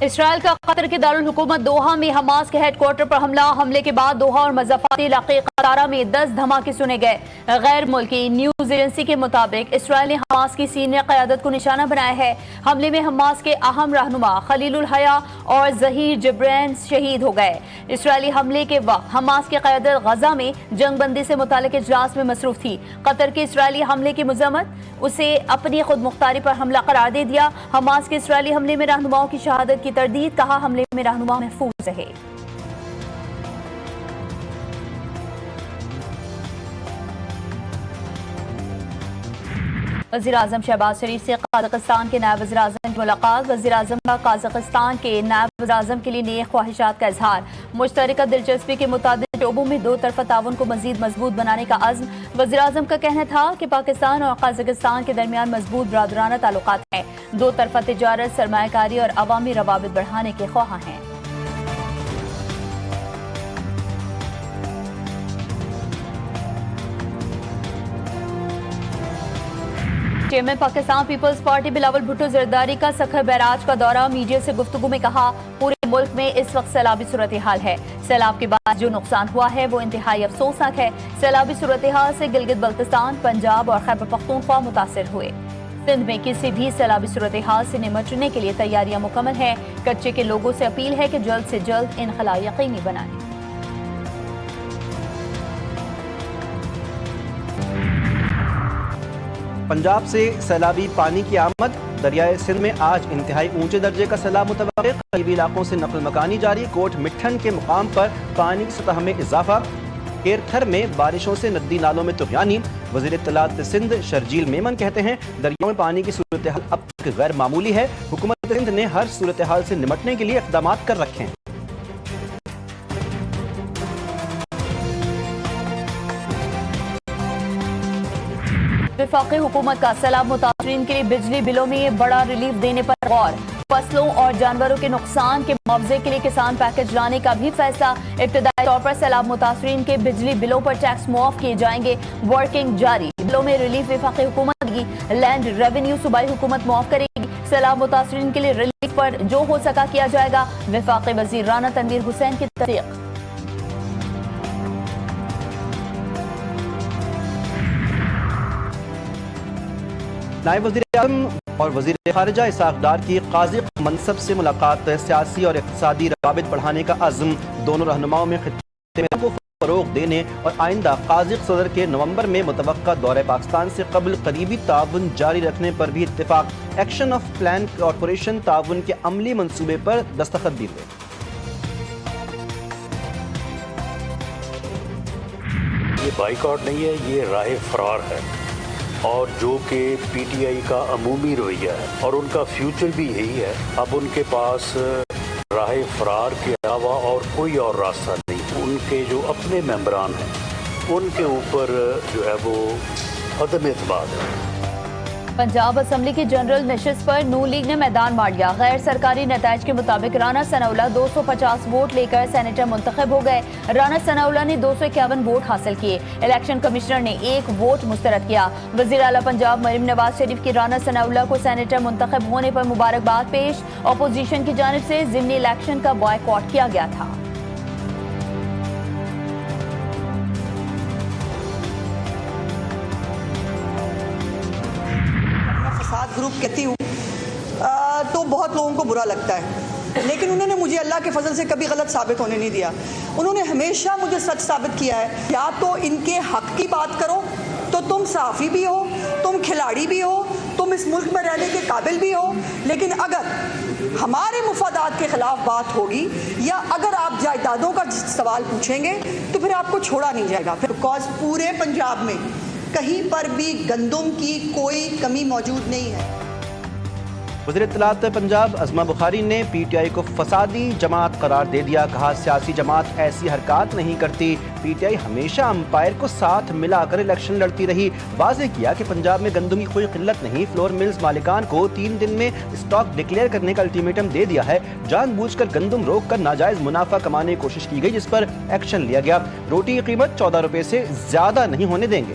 اسرائیل کا قطر کے دارالحکومت دوحہ میں حماس کے ہیڈ کوارٹر پر حملے کے بعد دوحہ اور مضافاتی علاقے قطارہ میں 10 دھماکے سنے گئے۔ غیر ملکی نیوز ایجنسی کے مطابق اسرائیل نے حماس کی سینئر قیادت کو نشانہ بنایا ہے۔ حملے میں حماس کے اہم رہنما خلیل الحیا اور ظہیر جبرین شہید ہو گئے۔ اسرائیلی حملے کے وقت حماس کی قیادت غزہ میں جنگ بندی سے متعلق اجلاس میں مصروف تھی۔ قطر کے اسرائیلی حملے کی مذمت اسے اپنی خود مختاری پر حملہ قرار دے دیا۔ حماس کے اسرائیلی حملے میں رہنماؤں کی شہادت کی تردید، کہا حملے میں رہنما محفوظ رہے۔ وزیراعظم شہباز شریف سے قازقستان کے نائب وزیراعظم کی ملاقات۔ وزیراعظم کا قازقستان کے نائب وزیراعظم کے لیے نیک خواہشات کا اظہار۔ مشترکہ دلچسپی کے متعدد شعبوں میں دو طرفہ تعاون کو مزید مضبوط بنانے کا عزم۔ وزیراعظم کا کہنا تھا کہ پاکستان اور قازقستان کے درمیان مضبوط برادرانہ تعلقات ہیں۔ دو طرفہ تجارت، سرمایہ کاری اور عوامی روابط بڑھانے کے خواہاں ہیں۔ چیئرمین پاکستان پیپلز پارٹی بلاول بھٹو زرداری کا سکھر بیراج کا دورہ۔ میڈیا سے گفتگو میں کہا پورے ملک میں اس وقت سیلابی صورتحال ہے۔ سیلاب کے بعد جو نقصان ہوا ہے وہ انتہائی افسوسناک ہے۔ سیلابی صورتحال سے گلگت بلتستان، پنجاب اور خیبر پختونخوا متاثر ہوئے۔ سندھ میں کسی بھی سیلابی صورتحال سے نمٹنے کے لیے تیاریاں مکمل ہیں۔ کچے کے لوگوں سے اپیل ہے کہ جلد سے جلد انخلا یقینی بنائیں۔ پنجاب سے سیلابی پانی کی آمد۔ دریائے سندھ میں آج انتہائی اونچے درجے کا سیلاب متوقع۔ قریبی علاقوں سے نقل مکانی جاری۔ کوٹ مٹھن کے مقام پر پانی کی سطح میں اضافہ۔ کیرتھر میں بارشوں سے ندی نالوں میں طغیانی۔ وزیر اطلاعات سندھ شرجیل میمن کہتے ہیں دریاؤں میں پانی کی صورتحال اب تک غیر معمولی ہے۔ حکومت سندھ نے ہر صورتحال سے نمٹنے کے لیے اقدامات کر رکھے ہیں۔ وفاقی حکومت کا سیلاب متاثرین کے لیے بجلی بلوں میں بڑا ریلیف دینے پر غور۔ فصلوں اور جانوروں کے نقصان کے معاوضے کے لیے کسان پیکج لانے کا بھی فیصلہ۔ ابتدائی طور پر سیلاب متاثرین کے بجلی بلوں پر ٹیکس معاف کیے جائیں گے۔ ورکنگ جاری۔ بلوں میں ریلیف وفاقی حکومت کی، لینڈ ریونیو صوبائی حکومت معاف کرے گی۔ سیلاب متاثرین کے لیے ریلیف پر جو ہو سکا کیا جائے گا۔ وفاقی وزیر رانا تنویر حسین کی تصدیق۔ نائب وزیر اعظم اور وزیر خارجہ اسحاق ڈار کی قازق منصب سے ملاقات۔ سیاسی اور اقتصادی روابط بڑھانے کا عزم۔ دونوں رہنماؤں میں خطے میں کو فروغ دینے اور آئندہ قازق صدر کے نومبر میں متوقع دورہ پاکستان سے قبل قریبی تعاون جاری رکھنے پر بھی اتفاق۔ ایکشن آف پلان کارپوریشن تعاون کے عملی منصوبے پر دستخط بھی ہوئے۔ یہ بائیکاٹ نہیں ہے، یہ راہ فرار ہے، اور جو کہ پی ٹی آئی کا عمومی رویہ ہے اور ان کا فیوچر بھی یہی ہے۔ اب ان کے پاس راہ فرار کے علاوہ اور کوئی اور راستہ نہیں۔ ان کے جو اپنے ممبران ہیں ان کے اوپر جو ہے وہ عدم اعتماد ہے۔ پنجاب اسمبلی کی جنرل نشست پر نون لیگ نے میدان مار لیا۔ غیر سرکاری نتائج کے مطابق رانا ثناءاللہ 250 ووٹ لے کر سینیٹر منتخب ہو گئے۔ رانا ثناءاللہ نے 251 ووٹ حاصل کیے۔ الیکشن کمشنر نے 1 ووٹ مسترد کیا۔ وزیر اعلیٰ پنجاب مریم نواز شریف کی رانا ثناءاللہ کو سینیٹر منتخب ہونے پر مبارکباد پیش۔ اپوزیشن کی جانب سے ضمنی الیکشن کا بائیکاٹ کیا گیا تھا۔ گروپ کہتی ہوں تو بہت لوگوں کو برا لگتا ہے، لیکن انہوں نے مجھے اللہ کے فضل سے کبھی غلط ثابت ہونے نہیں دیا۔ انہوں نے ہمیشہ مجھے سچ ثابت کیا ہے۔ یا تو ان کے حق کی بات کرو تو تم صحافی بھی ہو، تم کھلاڑی بھی ہو، تم اس ملک میں رہنے کے قابل بھی ہو، لیکن اگر ہمارے مفادات کے خلاف بات ہوگی یا اگر آپ جائیدادوں کا سوال پوچھیں گے تو پھر آپ کو چھوڑا نہیں جائے گا۔ بیکاز پورے پنجاب میں کہیں پر بھی گندم کی کوئی کمی موجود نہیں ہے۔ وزیر اطلاعات پنجاب عظمہ بخاری نے پی ٹی آئی کو فسادی جماعت قرار دے دیا۔ کہا سیاسی جماعت ایسی حرکات نہیں کرتی۔ پی ٹی آئی ہمیشہ امپائر کو ساتھ ملا کر الیکشن لڑتی رہی۔ واضح کیا کہ پنجاب میں گندم کی کوئی قلت نہیں۔ فلور ملز مالکان کو 3 دن میں اسٹاک ڈکلیئر کرنے کا الٹیمیٹم دے دیا ہے۔ جان بوجھ کر گندم روک کر ناجائز منافع کمانے کی کوشش کی گئی، جس پر ایکشن لیا گیا۔ روٹی کی قیمت 14 روپے سے زیادہ نہیں ہونے دیں گے۔